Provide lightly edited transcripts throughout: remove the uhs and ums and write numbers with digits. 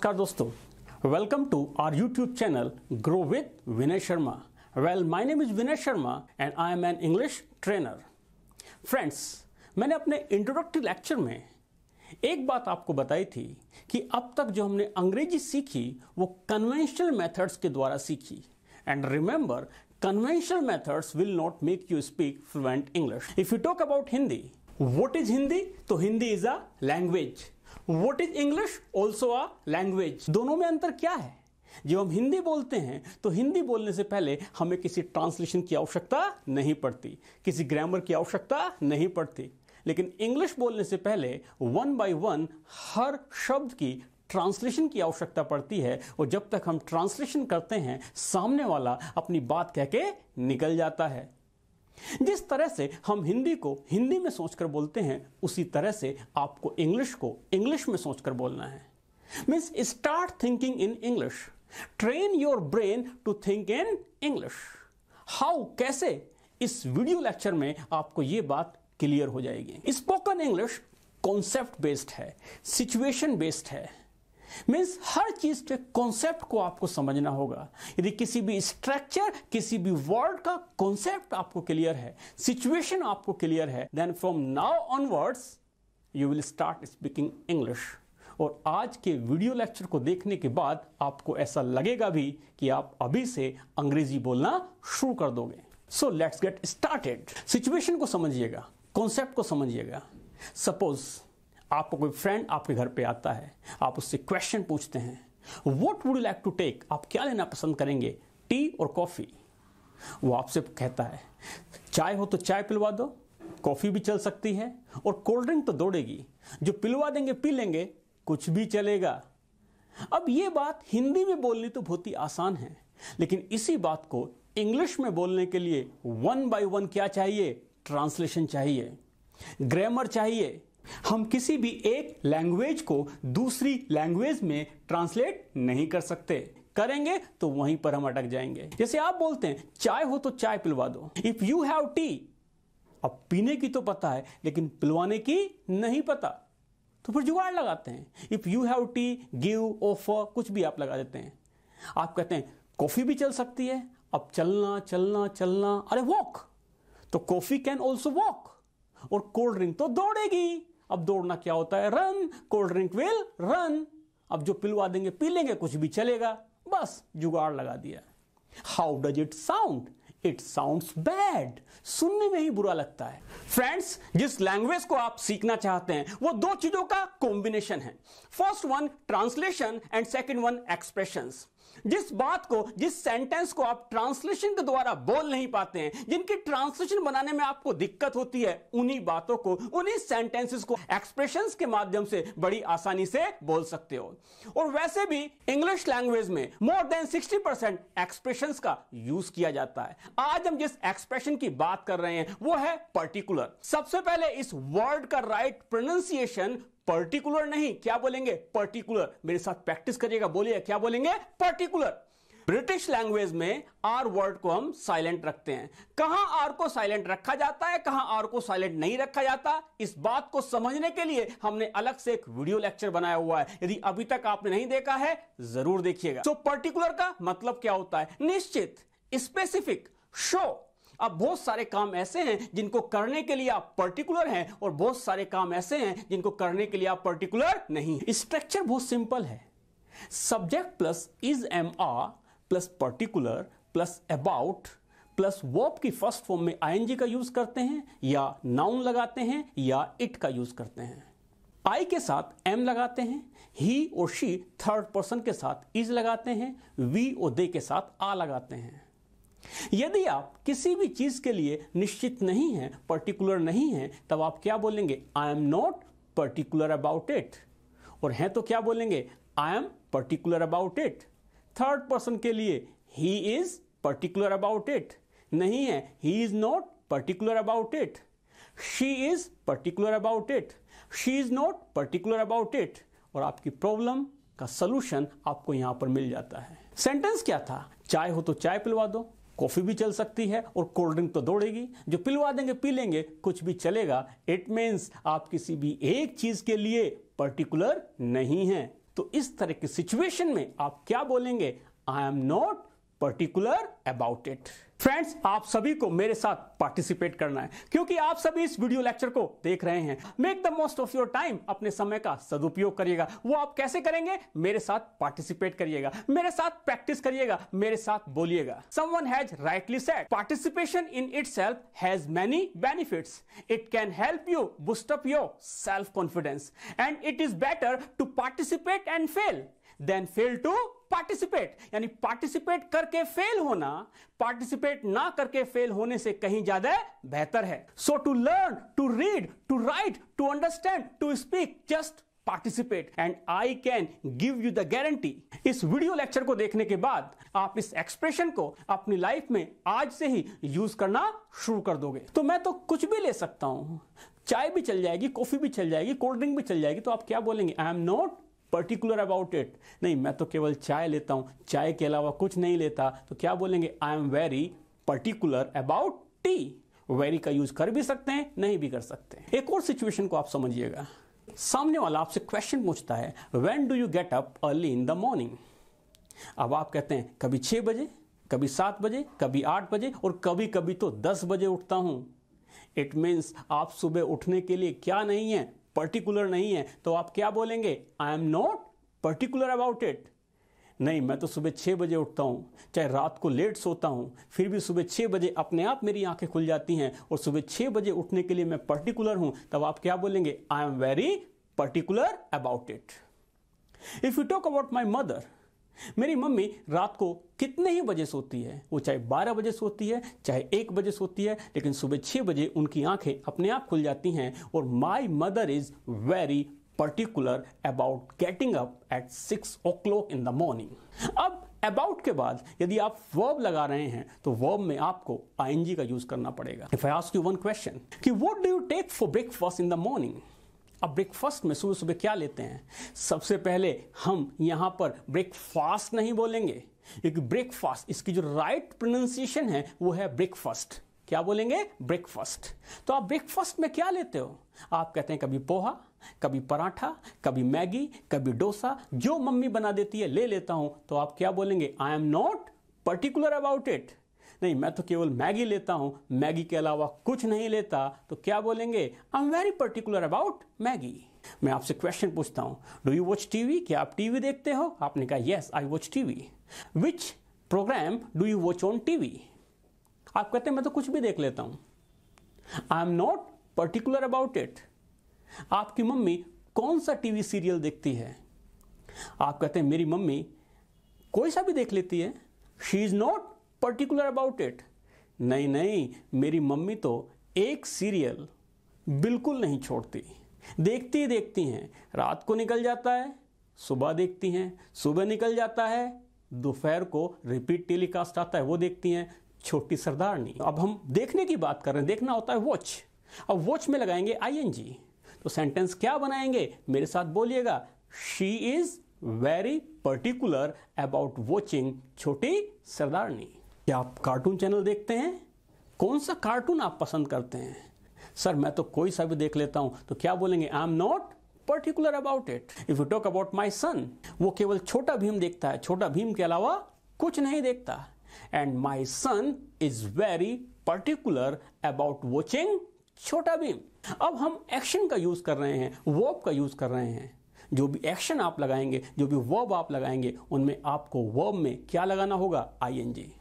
नमस्कार दोस्तों, welcome to our YouTube channel grow with Vinay Sharma. Well, my name is Vinay Sharma and I am an English trainer. Friends, मैंने अपने introductory lecture में एक बात आपको बताई थी कि अब तक जो हमने अंग्रेजी सीखी वो कन्वेंशनल मेथड्स के द्वारा सीखी। And remember, conventional methods will not make you speak fluent English. If you talk about Hindi, what is Hindi? तो Hindi is a language. What is English? Also a language। दोनों में अंतर क्या है? जब हम हिंदी बोलते हैं तो हिंदी बोलने से पहले हमें किसी ट्रांसलेशन की आवश्यकता नहीं पड़ती, किसी ग्रामर की आवश्यकता नहीं पड़ती। लेकिन इंग्लिश बोलने से पहले वन बाय वन हर शब्द की ट्रांसलेशन की आवश्यकता पड़ती है, और जब तक हम ट्रांसलेशन करते हैं सामने वाला अपनी बात कह के निकल जाता है। जिस तरह से हम हिंदी को हिंदी में सोचकर बोलते हैं, उसी तरह से आपको इंग्लिश को इंग्लिश में सोचकर बोलना है। Means start thinking in English, train your brain to think in English. How, कैसे? इस वीडियो लेक्चर में आपको यह बात क्लियर हो जाएगी। स्पोकन इंग्लिश कॉन्सेप्ट बेस्ड है, सिचुएशन बेस्ड है। मीन्स हर चीज के कॉन्सेप्ट को आपको समझना होगा। यदि किसी भी स्ट्रक्चर, किसी भी वर्ड का कॉन्सेप्ट आपको क्लियर है, सिचुएशन आपको क्लियर है, then from now onwards you will start speaking English. और आज के वीडियो लेक्चर को देखने के बाद आपको ऐसा लगेगा भी कि आप अभी से अंग्रेजी बोलना शुरू कर दोगे। So let's get started. Situation को समझिएगा, कॉन्सेप्ट को समझिएगा। सपोज आपको कोई फ्रेंड आपके घर पे आता है, आप उससे क्वेश्चन पूछते हैं, what would you like to take? आप क्या लेना पसंद करेंगे, टी और कॉफी? वो आपसे कहता है चाय हो तो चाय पिलवा दो, कॉफी भी चल सकती है, और कोल्ड ड्रिंक तो दौड़ेगी, जो पिलवा देंगे पी लेंगे, कुछ भी चलेगा। अब ये बात हिंदी में बोलनी तो बहुत ही आसान है, लेकिन इसी बात को इंग्लिश में बोलने के लिए वन बाय वन क्या चाहिए? ट्रांसलेशन चाहिए, ग्रामर चाहिए। हम किसी भी एक लैंग्वेज को दूसरी लैंग्वेज में ट्रांसलेट नहीं कर सकते, करेंगे तो वहीं पर हम अटक जाएंगे। जैसे आप बोलते हैं चाय हो तो चाय पिलवा दो, इफ यू हैव टी। अब पीने की तो पता है, लेकिन पिलवाने की नहीं पता, तो फिर जुगाड़ लगाते हैं। If you have T, give, offer, कुछ भी आप लगा देते हैं। आप कहते हैं कॉफी भी चल सकती है, अब चलना चलना चलना, अरे वॉक, तो कॉफी कैन ऑल्सो वॉक। और कोल्ड ड्रिंक तो दौड़ेगी, अब दौड़ना क्या होता है? Run, cold drink will run. अब जो पिलवा देंगे पी लेंगे, कुछ भी चलेगा, बस जुगाड़ लगा दिया। How does it sound? It sounds bad, सुनने में ही बुरा लगता है। फ्रेंड्स, जिस लैंग्वेज को आप सीखना चाहते हैं वो दो चीजों का कॉम्बिनेशन है। First one translation and second one expressions. जिस बात को, जिस सेंटेंस को आप ट्रांसलेशन के द्वारा बोल नहीं पाते हैं, जिनकी ट्रांसलेशन बनाने में आपको दिक्कत होती है, उन्हीं बातों को, उन्हीं सेंटेंसेस को एक्सप्रेशंस के माध्यम से बड़ी आसानी से बोल सकते हो। और वैसे भी इंग्लिश लैंग्वेज में मोर देन 60% एक्सप्रेशंस का यूज किया जाता है। आज हम जिस एक्सप्रेशन की बात कर रहे हैं वो है पर्टिकुलर। सबसे पहले इस वर्ड का राइट प्रोनाउंसिएशन पर्टिकुलर नहीं, क्या बोलेंगे? पर्टिकुलर। मेरे साथ प्रैक्टिस करिएगा, बोलिए क्या बोलेंगे? पर्टिकुलर। ब्रिटिश लैंग्वेज में आर वर्ड को हम साइलेंट रखते हैं। कहां आर को साइलेंट रखा जाता है, कहां आर को साइलेंट नहीं रखा जाता, इस बात को समझने के लिए हमने अलग से एक वीडियो लेक्चर बनाया हुआ है। यदि अभी तक आपने नहीं देखा है, जरूर देखिएगा। तो पर्टिकुलर का मतलब क्या होता है? निश्चित, स्पेसिफिक, शो। अब बहुत सारे काम ऐसे हैं जिनको करने के लिए आप पर्टिकुलर हैं, और बहुत सारे काम ऐसे हैं जिनको करने के लिए आप पर्टिकुलर नहीं हैं। स्ट्रक्चर बहुत सिंपल है। Subject plus is, am, are plus particular plus about plus verb की फर्स्ट फॉर्म में आईएनजी का यूज करते हैं, या नाउन लगाते हैं, या इट का यूज करते हैं। आई के साथ एम लगाते हैं, ही और शी थर्ड पर्सन के साथ इज लगाते हैं, वी और दे के साथ आ लगाते हैं। यदि आप किसी भी चीज के लिए निश्चित नहीं हैं, पर्टिकुलर नहीं हैं, तब आप क्या बोलेंगे? I am not particular about it. और हैं तो क्या बोलेंगे? I am particular about it. Third person के लिए he is particular about it. नहीं है, he is not particular about it. She is particular about it. She is not particular about it. और आपकी प्रॉब्लम का सलूशन आपको यहां पर मिल जाता है। सेंटेंस क्या था? चाय हो तो चाय पिलवा दो, कॉफी भी चल सकती है, और कोल्ड ड्रिंक तो दौड़ेगी, जो पिलवा देंगे पी लेंगे, कुछ भी चलेगा। इट मीन्स आप किसी भी एक चीज के लिए पर्टिकुलर नहीं है। तो इस तरह की सिचुएशन में आप क्या बोलेंगे? I am not particular about it. Friends, आप सभी को मेरे साथ पार्टिसिपेट करना है क्योंकि आप सभी इस वीडियो लेक्चर को देख रहे हैं। Make the most of your time, अपने समय का सदुपयोग करिएगा। वो आप कैसे करेंगे? मेरे साथ पार्टिसिपेट करिएगा, मेरे साथ प्रैक्टिस करिएगा, मेरे साथ बोलिएगा। Someone has rightly said, participation in itself has many benefits. It can help you boost up your self-confidence, and it is better to participate and fail than fail to participate. यानी participate करके fail होना participate ना करके fail होने से कहीं ज्यादा बेहतर है। So to learn, to read, to write, to understand, to speak, just participate and I can give you the guarantee. इस वीडियो लेक्चर को देखने के बाद आप इस एक्सप्रेशन को अपनी लाइफ में आज से ही यूज करना शुरू कर दोगे। तो मैं तो कुछ भी ले सकता हूं, चाय भी चल जाएगी, कॉफी भी चल जाएगी, कोल्ड ड्रिंक भी चल जाएगी, तो आप क्या बोलेंगे? I am not particular about it. नहीं, मैं तो केवल चाय लेता हूं, चाय के अलावा कुछ नहीं लेता, तो क्या बोलेंगे? I am very particular about T. Very का यूज कर भी सकते हैं, नहीं भी कर सकते। एक और सिचुएशन को आप समझिएगा। सामने वाला आपसे क्वेश्चन पूछता है, when do you get up early in the morning? अब आप कहते हैं कभी 6 बजे, कभी 7 बजे, कभी 8 बजे और कभी कभी तो 10 बजे उठता हूं। इट मीन्स आप सुबह उठने के लिए क्या नहीं है? पर्टिकुलर नहीं है। तो आप क्या बोलेंगे? I am not particular about it. नहीं, मैं तो सुबह 6 बजे उठता हूं, चाहे रात को लेट सोता हूं, फिर भी सुबह 6 बजे अपने आप मेरी आंखें खुल जाती हैं और सुबह 6 बजे उठने के लिए मैं पर्टिकुलर हूं। तब आप क्या बोलेंगे? I am very particular about it. If you talk about my mother, मेरी मम्मी रात को कितने ही बजे सोती है, वो चाहे 12 बजे सोती है, चाहे 1 बजे सोती है, लेकिन सुबह 6 बजे उनकी आंखें अपने आप खुल जाती हैं। और my mother is very particular about getting up at 6 o'clock in the morning. अब अबाउट के बाद यदि आप वर्ब लगा रहे हैं तो वर्ब में आपको आईएनजी का यूज करना पड़ेगा। If I ask you one question कि what do you take for breakfast in the morning? अब ब्रेकफास्ट में सुबह सुबह क्या लेते हैं? सबसे पहले हम यहां पर ब्रेकफास्ट नहीं बोलेंगे क्योंकि ब्रेकफास्ट, इसकी जो राइट प्रोनाउंसिएशन है वो है ब्रेकफास्ट। क्या बोलेंगे? ब्रेकफास्ट। तो आप ब्रेकफास्ट में क्या लेते हो? आप कहते हैं कभी पोहा, कभी पराठा, कभी मैगी, कभी डोसा, जो मम्मी बना देती है ले लेता हूं। तो आप क्या बोलेंगे? I am not particular about it. नहीं, मैं तो केवल मैगी लेता हूं, मैगी के अलावा कुछ नहीं लेता। तो क्या बोलेंगे? I am very particular about Maggi. मैं आपसे क्वेश्चन पूछता हूं, डू यू वॉच टीवी? क्या आप टीवी देखते हो? आपने कहा yes I watch TV. Which programme do you watch on TV? आप कहते हैं मैं तो कुछ भी देख लेता हूं। आई am not particular about it. आपकी मम्मी कौन सा टीवी सीरियल देखती है? आप कहते हैं मेरी मम्मी कोई सा भी देख लेती है। She is not particular about it. नहीं नहीं, मेरी मम्मी तो एक सीरियल बिल्कुल नहीं छोड़ती, देखती ही देखती हैं। रात को निकल जाता है, सुबह देखती हैं, सुबह निकल जाता है, दोपहर को रिपीट टेलीकास्ट आता है, वो देखती हैं। छोटी सरदारनी। अब हम देखने की बात कर रहे हैं, देखना होता है वॉच। अब वॉच में लगाएंगे आईएनजी, तो सेंटेंस क्या बनाएंगे? मेरे साथ बोलिएगा, she is very particular about watching छोटी सरदारनी। क्या आप कार्टून चैनल देखते हैं? कौन सा कार्टून आप पसंद करते हैं? सर मैं तो कोई सा भी देख लेता हूं। तो क्या बोलेंगे? I am not particular about it. If you talk about my son, वो केवल छोटा भीम देखता है, छोटा भीम के अलावा कुछ नहीं देखता। And my son is very particular about watching Chhota Bheem. अब हम एक्शन का यूज कर रहे हैं, वर्ब का यूज कर रहे हैं। जो भी एक्शन आप लगाएंगे, जो भी वर्ब आप लगाएंगे, उनमें आपको वर्ब में क्या लगाना होगा? आईएनजी।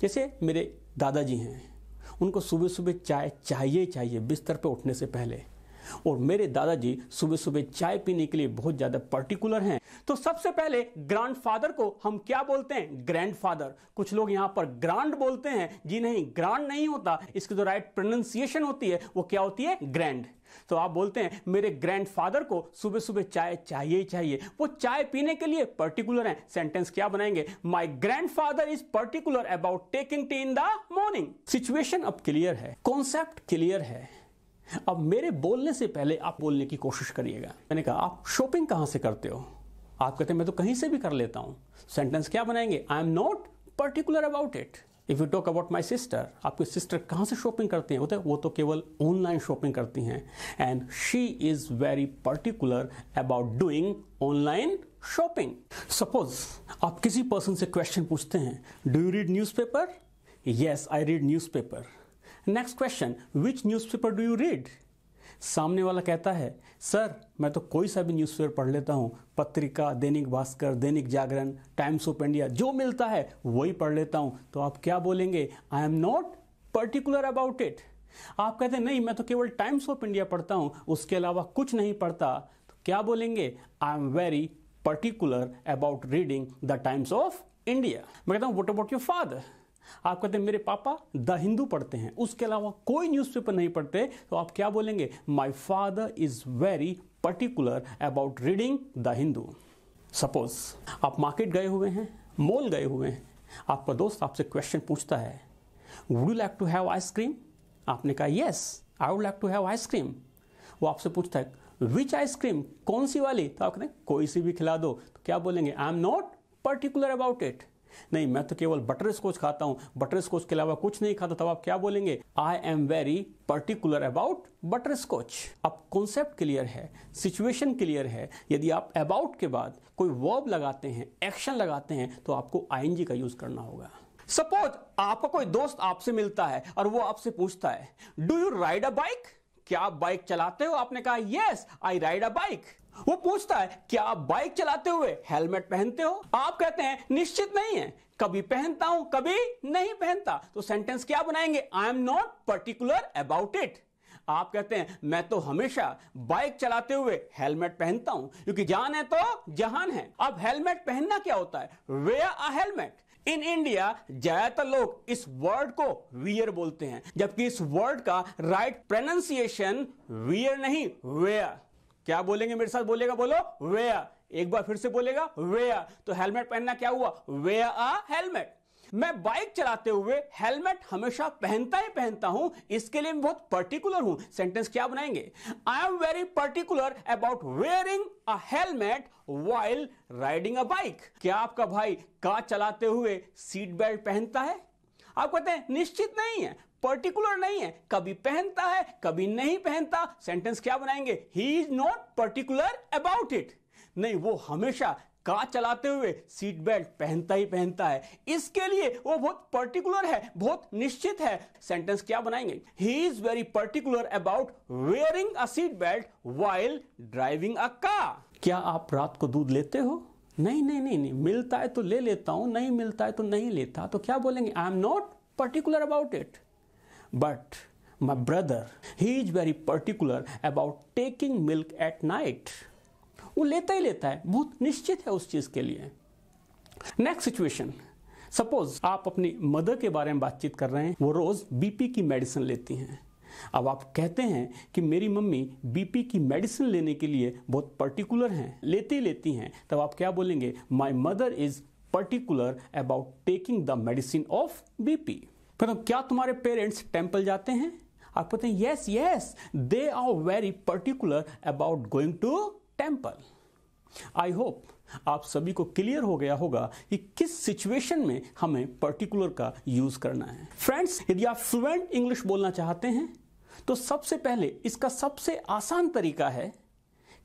जैसे मेरे दादाजी हैं, उनको सुबह सुबह चाय चाहिए बिस्तर पे उठने से पहले, और मेरे दादाजी सुबह सुबह चाय पीने के लिए बहुत ज्यादा पर्टिकुलर हैं। तो सबसे पहले ग्रैंडफादर को हम क्या बोलते हैं? ग्रैंडफादर। कुछ लोग यहां पर ग्रांड बोलते हैं, जी नहीं, ग्रांड नहीं होता, इसकी जो राइट प्रोनाउंसिएशन होती है वो क्या होती है? ग्रैंड। तो आप बोलते हैं मेरे ग्रैंडफादर को सुबह सुबह चाय चाहिए, वो चाय पीने के लिए पर्टिकुलर हैं। सेंटेंस क्या बनाएंगे? My grandfather is particular about taking tea in the morning. Situation अब क्लियर है, कॉन्सेप्ट क्लियर है। अब मेरे बोलने से पहले आप बोलने की कोशिश करिएगा। मैंने कहा आप शॉपिंग कहां से करते हो? आप कहते हैं मैं तो कहीं से भी कर लेता हूं। सेंटेंस क्या बनाएंगे? आई am not particular about it. If you talk about my sister, आपकी सिस्टर कहाँ से शॉपिंग करती हैं? वो तो केवल ऑनलाइन शॉपिंग करती हैं, and she is very particular about doing online shopping. Suppose आप किसी पर्सन से क्वेश्चन पूछते हैं, do you read newspaper? Yes, I read newspaper. Next question, which newspaper do you read? सामने वाला कहता है, सर मैं तो कोई सा भी न्यूज़पेपर पढ़ लेता हूँ, पत्रिका, Dainik Bhaskar, Dainik Jagran, times of India, जो मिलता है वही पढ़ लेता हूँ। तो आप क्या बोलेंगे? I am not particular about it. आप कहते हैं नहीं, मैं तो केवल टाइम्स ऑफ इंडिया पढ़ता हूँ, उसके अलावा कुछ नहीं पढ़ता। तो क्या बोलेंगे? I am very particular about reading the times of India. मैं कहता हूँ व्हाट अबाउट योर फादर? आप कहते हैं मेरे पापा द हिंदू पढ़ते हैं, उसके अलावा कोई न्यूज़पेपर नहीं पढ़ते। तो आप क्या बोलेंगे? My father is very particular about reading the Hindu. Suppose आप मार्केट गए हुए हैं, मॉल गए हुए हैं, आपका दोस्त आपसे क्वेश्चन पूछता है, would you like to have ice cream? आपने कहा yes, I would like to have ice cream. वो आपसे पूछता है विच आइसक्रीम, कौन सी वाली? तो आप कहते हैं कोई सी भी खिला दो। तो क्या बोलेंगे? I am not particular about it. नहीं, मैं तो केवल बटर स्कॉच खाता हूं, बटर स्कॉच के अलावा कुछ नहीं खाता। तब आप क्या बोलेंगे? I am very particular about butterscotch. अब कॉन्सेप्ट क्लियर है, सिचुएशन क्लियर है। यदि आप अबाउट के बाद कोई वर्ब लगाते हैं, एक्शन लगाते हैं, तो आपको आईएनजी का यूज करना होगा। सपोज आपका कोई दोस्त आपसे मिलता है और वो आपसे पूछता है, do you ride a bike? क्या आप बाइक चलाते हो? आपने कहा yes, I ride a bike. वो पूछता है क्या आप बाइक चलाते हुए हेलमेट पहनते हो? आप कहते हैं निश्चित नहीं है, कभी पहनता हूं, कभी नहीं पहनता। तो सेंटेंस क्या बनाएंगे? आई am not particular about it. आप कहते हैं मैं तो हमेशा बाइक चलाते हुए हेलमेट पहनता हूं, क्योंकि जान है तो जहान है। अब हेलमेट पहनना क्या होता है? Wear a helmet. In India ज्यादातर लोग इस वर्ड को वियर बोलते हैं, जबकि इस वर्ड का राइट प्रोनाउंसिएशन वियर नहीं, वेयर। क्या बोलेंगे? मेरे साथ बोलेगा, बोलो वेयर। एक बार फिर से बोलेगा वेयर। तो हेलमेट पहनना क्या हुआ? Wear a helmet. मैं बाइक चलाते हुए हेलमेट हमेशा पहनता ही पहनता हूं, इसके लिए मैं बहुत पर्टिकुलर हूं। सेंटेंस क्या बनाएंगे? आई am very particular about wearing a helmet while riding a bike. क्या आपका भाई कार चलाते हुए सीट बेल्ट पहनता है? आप कहते हैं निश्चित नहीं है, पर्टिकुलर नहीं है, कभी पहनता है, कभी नहीं पहनता। सेंटेंस क्या बनाएंगे? He is not particular about it. नहीं, वो हमेशा कार चलाते हुए सीट बेल्ट पहनता ही पहनता है, इसके लिए वो बहुत पर्टिकुलर है, बहुत निश्चित है। सेंटेंस क्या बनाएंगे? He is very particular about wearing a seat belt while driving a car. क्या आप रात को दूध लेते हो? नहीं नहीं नहीं नहीं, मिलता है तो ले लेता हूं, नहीं मिलता है तो नहीं लेता। तो क्या बोलेंगे? I am not particular about it. But my brother, he is very particular about taking milk at night. वो लेता ही लेता है, बहुत निश्चित है उस चीज के लिए। नेक्स्ट सिचुएशन, सपोज आप अपनी मदर के बारे में बातचीत कर रहे हैं, वो रोज बीपी की मेडिसिन लेती हैं। अब आप कहते हैं कि मेरी मम्मी बीपी की मेडिसिन लेने के लिए बहुत पर्टिकुलर हैं, लेती लेती हैं। तब आप क्या बोलेंगे? My mother is particular about taking the medicine of BP. तो क्या तुम्हारे पेरेंट्स टेंपल जाते हैं? आप कहते हैं yes yes, they are very particular about going to temple. I hope आप सभी को क्लियर हो गया होगा कि किस सिचुएशन में हमें पर्टिकुलर का यूज करना है। फ्रेंड्स, यदि आप फ्लुएंट इंग्लिश बोलना चाहते हैं तो सबसे पहले इसका सबसे आसान तरीका है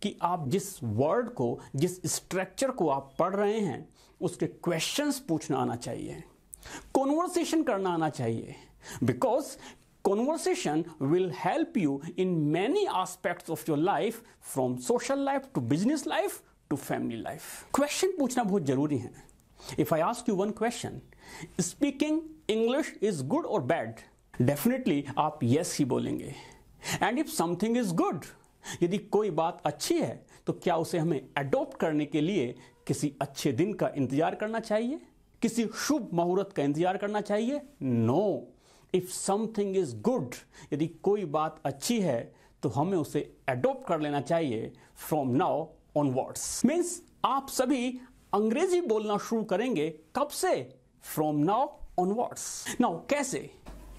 कि आप जिस वर्ड को, जिस स्ट्रक्चर को आप पढ़ रहे हैं, उसके क्वेश्चंस पूछना आना चाहिए, कॉन्वर्सेशन करना आना चाहिए। Because conversation will help you in many aspects of your life, from social life to business life to family life. Question पूछना बहुत जरूरी है। If I ask you one question, speaking English is good और bad? Definitely आप yes ही बोलेंगे। And if something is good, यदि कोई बात अच्छी है, तो क्या उसे हमें अडॉप्ट करने के लिए किसी अच्छे दिन का इंतजार करना चाहिए? किसी शुभ मुहूर्त का इंतजार करना चाहिए? No. If something is good, यदि कोई बात अच्छी है तो हमें उसे अडॉप्ट कर लेना चाहिए फ्रॉम नाउ ऑनवर्ड्स। मीन्स आप सभी अंग्रेजी बोलना शुरू करेंगे कब से? From now onwards. नाउ कैसे?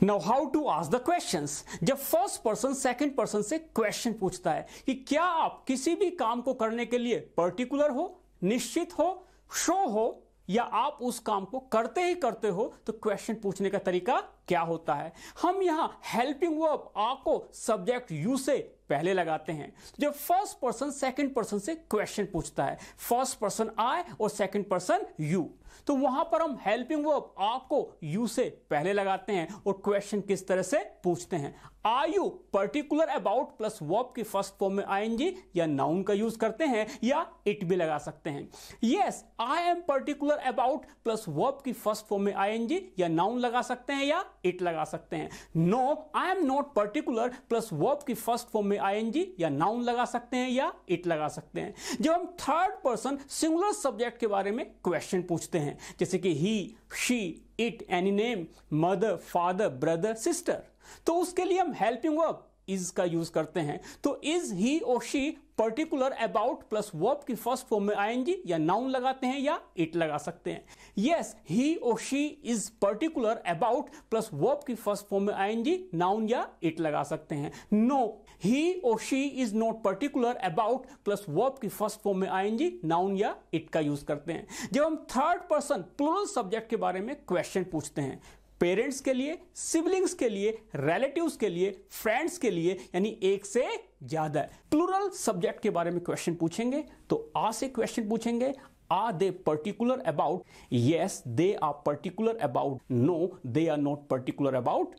Now how to ask the questions. जब फर्स्ट पर्सन सेकंड पर्सन से क्वेश्चन पूछता है कि क्या आप किसी भी काम को करने के लिए पर्टिकुलर हो, निश्चित हो, शो हो या आप उस काम को करते ही करते हो तो क्वेश्चन पूछने का तरीका क्या होता है। हम यहां हेल्पिंग वर्ब आ को सब्जेक्ट यू से पहले लगाते हैं। जब फर्स्ट पर्सन सेकंड पर्सन से क्वेश्चन पूछता है, फर्स्ट पर्सन आई और सेकंड पर्सन यू, तो वहां पर हम हेल्पिंग वर्ब आ को यू से पहले लगाते हैं और क्वेश्चन किस तरह से पूछते हैं। Are you particular about plus verb की फर्स्ट फॉर्म में आईएनजी या नाउन का यूज करते हैं या इट भी लगा सकते हैं। Yes I am particular about plus verb की फर्स्ट फॉर्म में आईएनजी या नाउन लगा सकते हैं या इट लगा सकते हैं। No I am not particular plus verb की फर्स्ट फॉर्म में आईएनजी या नाउन लगा सकते हैं या इट लगा सकते हैं। जब हम थर्ड पर्सन सिंगुलर सब्जेक्ट के बारे में क्वेश्चन पूछते हैं, जैसे कि he, she, it, any name, mother, father, brother, sister, तो उसके लिए हम हेल्पिंग वर्ब इज का यूज करते हैं। तो इज ही और she particular about plus verb की फर्स्ट फॉर्म में आईएनजी या नाउन लगाते हैं या इट लगा सकते हैं। यस ही और she is particular about plus verb की फर्स्ट फॉर्म में आईएनजी, नाउन या इट लगा सकते हैं। नो ही और she is not particular about plus verb की फर्स्ट फॉर्म में आईएनजी, नाउन या इट का यूज करते हैं। जब हम थर्ड पर्सन प्लूरल सब्जेक्ट के बारे में क्वेश्चन पूछते हैं, पेरेंट्स के लिए, सिबलिंग्स के लिए, रिलेटिव्स के लिए, फ्रेंड्स के लिए, यानी एक से ज्यादा प्लूरल सब्जेक्ट के बारे में क्वेश्चन पूछेंगे तो आ से क्वेश्चन पूछेंगे, are they particular about, yes they are particular about, no they are not particular about.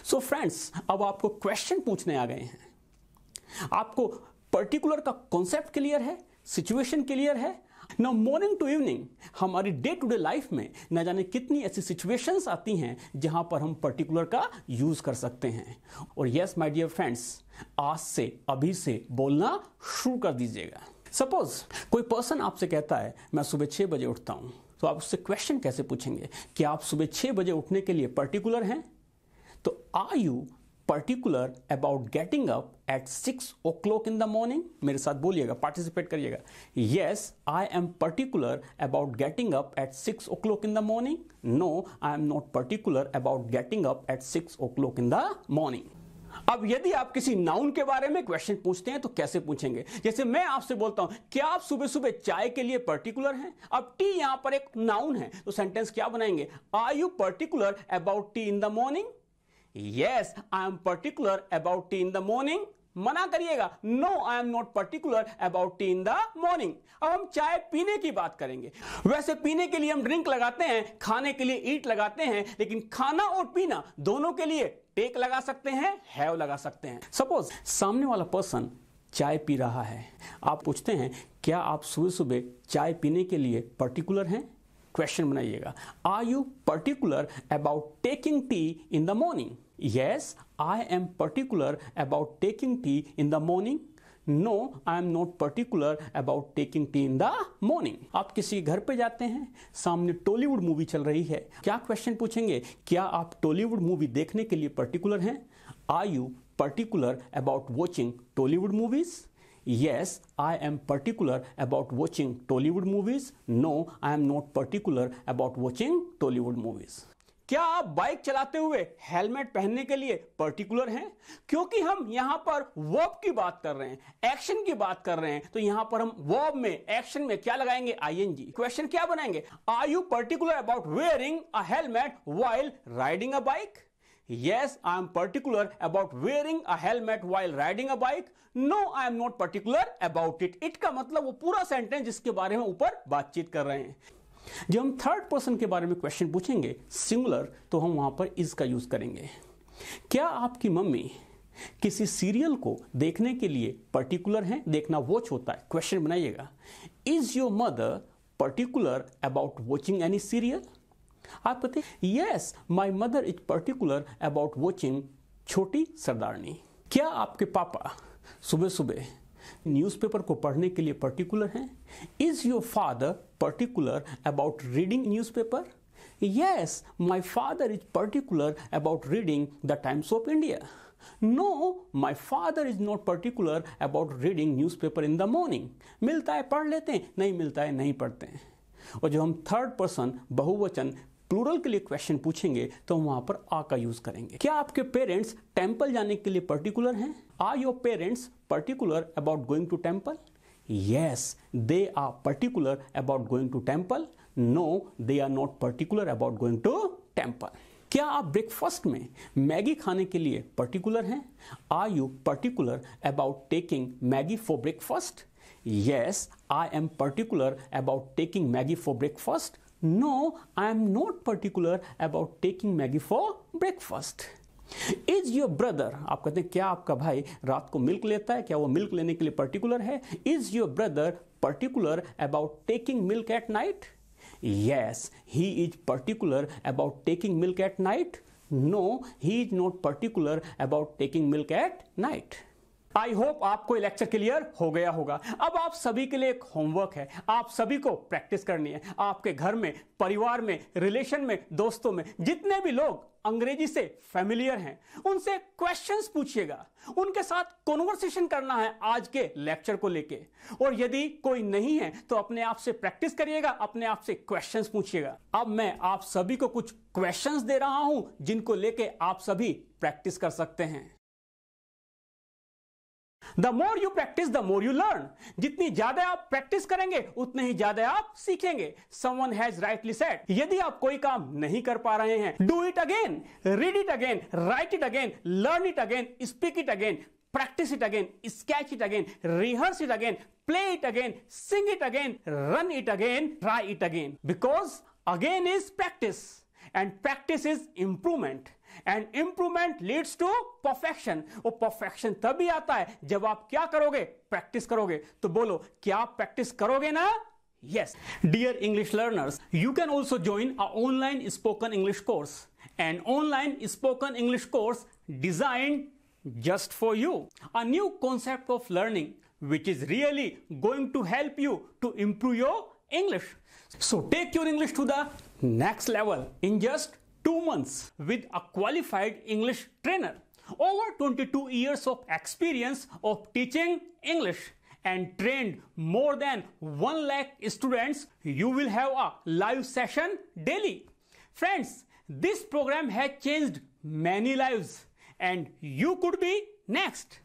So friends, अब आपको क्वेश्चन पूछने आ गए हैं, आपको पर्टिकुलर का कॉन्सेप्ट क्लियर है, सिचुएशन क्लियर है। ना मॉर्निंग टू इवनिंग हमारी डे टू डे लाइफ में न जाने कितनी ऐसी सिचुएशंस आती हैं जहां पर हम पर्टिकुलर का यूज कर सकते हैं। और यस माय डियर फ्रेंड्स, आज से अभी से बोलना शुरू कर दीजिएगा। सपोज कोई पर्सन आपसे कहता है मैं सुबह 6 बजे उठता हूं, तो आप उससे क्वेश्चन कैसे पूछेंगे? क्या आप सुबह 6 बजे उठने के लिए पर्टिकुलर हैं? तो are you particular about getting up at 6 o'clock in the morning? मेरे साथ बोलिएगा, पार्टिसिपेट करिएगा। Yes I am particular about getting up at 6 o'clock in the morning. No I am not particular about getting up at 6 o'clock in the morning. अब यदि आप किसी noun के बारे में क्वेश्चन पूछते हैं तो कैसे पूछेंगे? जैसे मैं आपसे बोलता हूं क्या आप सुबह सुबह चाय के लिए पर्टिकुलर हैं? अब टी यहां पर एक नाउन है, तो सेंटेंस क्या बनाएंगे? Are you particular about tea in the morning? Yes, I am particular about tea in the morning. मना करिएगा, no I am not particular about tea in the morning. अब हम चाय पीने की बात करेंगे। वैसे पीने के लिए हम ड्रिंक लगाते हैं, खाने के लिए ईट लगाते हैं, लेकिन खाना और पीना दोनों के लिए टेक लगा सकते हैं, हैव लगा सकते हैं। सपोज सामने वाला पर्सन चाय पी रहा है, आप पूछते हैं क्या आप सुबह सुबह चाय पीने के लिए पर्टिकुलर हैं? क्वेश्चन बनाइएगा, are you particular about taking tea in the morning? Yes I am particular about taking tea in the morning. No I am not particular about taking tea in the morning. आप किसी घर पे जाते हैं, सामने Tollywood movie चल रही है, क्या क्वेश्चन पूछेंगे? क्या आप टॉलीवुड मूवी देखने के लिए पर्टिकुलर हैं? Are you particular about watching Tollywood movies? Yes, I am particular about watching Tollywood movies. No, I am not particular about watching Tollywood movies. क्या आप बाइक चलाते हुए हेलमेट पहनने के लिए पर्टिकुलर हैं? क्योंकि हम यहां पर वर्ब की बात कर रहे हैं, एक्शन की बात कर रहे हैं, तो यहां पर हम वर्ब में, एक्शन में क्या लगाएंगे? आईएनजी। क्वेश्चन क्या बनाएंगे? Are you particular about wearing a helmet while riding a bike? Yes, I am particular about wearing a helmet while riding a bike. No, I am not particular about it. It का मतलब वो पूरा sentence जिसके बारे में ऊपर बातचीत कर रहे हैं। जब हम थर्ड पर्सन के बारे में क्वेश्चन पूछेंगे सिंगुलर, तो हम वहां पर इज का यूज करेंगे। क्या आपकी मम्मी किसी सीरियल को देखने के लिए पर्टिकुलर हैं? देखना वॉच होता है। क्वेश्चन बनाइएगा, is your mother particular about watching any serial? आप कहते हैं yes my mother is particular about watching छोटी सरदारनी। क्या आपके पापा सुबह सुबह न्यूज़पेपर को पढ़ने के लिए पर्टिकुलर हैं? Is your father particular about reading newspaper? Yes my father is particular about reading the times of India. Know my father is not particular about reading newspaper in the morning. मिलता है पढ़ लेते हैं, नहीं मिलता है नहीं पढ़ते हैं। और जब हम थर्ड पर्सन बहुवचन प्लूरल के लिए क्वेश्चन पूछेंगे तो हम वहां पर आ का यूज करेंगे। क्या आपके पेरेंट्स टेंपल जाने के लिए पर्टिकुलर हैं? Are your parents particular about going to temple? Yes they are particular about going to temple. No, they are not particular about going to temple. क्या आप ब्रेकफास्ट में मैगी खाने के लिए पर्टिकुलर हैं? Are you particular about taking Maggi for breakfast? Yes, I am particular about taking Maggi for breakfast. No, I am not particular about taking Maggi for breakfast. Is your brother, आप कहते हैं क्या आपका भाई रात को milk लेता है? क्या वो मिल्क लेने के लिए पर्टिकुलर है? Is your brother particular about taking milk at night? Yes, he is particular about taking milk at night. No, he is not particular about taking milk at night. I hope आपको ये lecture clear हो गया होगा। अब आप सभी के लिए एक होमवर्क है, आप सभी को प्रैक्टिस करनी है। आपके घर में, परिवार में, रिलेशन में, दोस्तों में जितने भी लोग अंग्रेजी से फैमिलियर हैं उनसे क्वेश्चंस पूछिएगा, उनके साथ कॉन्वर्सेशन करना है आज के लेक्चर को लेके। और यदि कोई नहीं है तो अपने आप से प्रैक्टिस करिएगा, अपने आप से क्वेश्चंस पूछिएगा। अब मैं आप सभी को कुछ क्वेश्चंस दे रहा हूं जिनको लेके आप सभी प्रैक्टिस कर सकते हैं। The more you practice, the more you learn. जितनी ज्यादा आप प्रैक्टिस करेंगे उतने ही ज्यादा आप सीखेंगे। Someone has rightly said, यदि आप कोई काम नहीं कर पा रहे हैं, do it again, read it again, write it again, learn it again, speak it again, practice it again, sketch it again, rehearse it again, play it again, sing it again, run it again, try it again. Because again is practice and practice is improvement. And improvement leads to perfection. वो perfection तभी आता है जब आप क्या करोगे? Practice करोगे। तो बोलो, क्या आप प्रैक्टिस करोगे ना? Yes. Dear English learners, you can also join our online spoken English course, an online spoken English course designed just for you. A new concept of learning which is really going to help you to improve your English. So take your English to the next level in just 2 months with a qualified English trainer. Over 22 years of experience of teaching English and trained more than 1 lakh students. You will have a live session daily. Friends, this program has changed many lives and you could be next.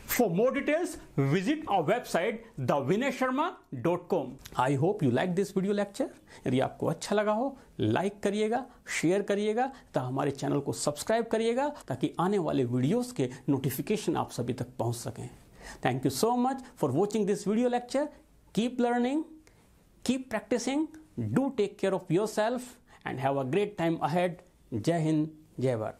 For more details, visit our website thevineysharma.com. I hope you like this video lecture. यदि आपको अच्छा लगा हो, like करिएगा, share करिएगा, तो हमारे channel को सब्सक्राइब करिएगा ताकि आने वाले वीडियोस के नोटिफिकेशन आप सभी तक पहुंच सकें। Thank you so much for watching this video lecture. Keep learning, keep practicing, do take care of yourself and have a great time ahead. Jai Hind, Jai Bharat.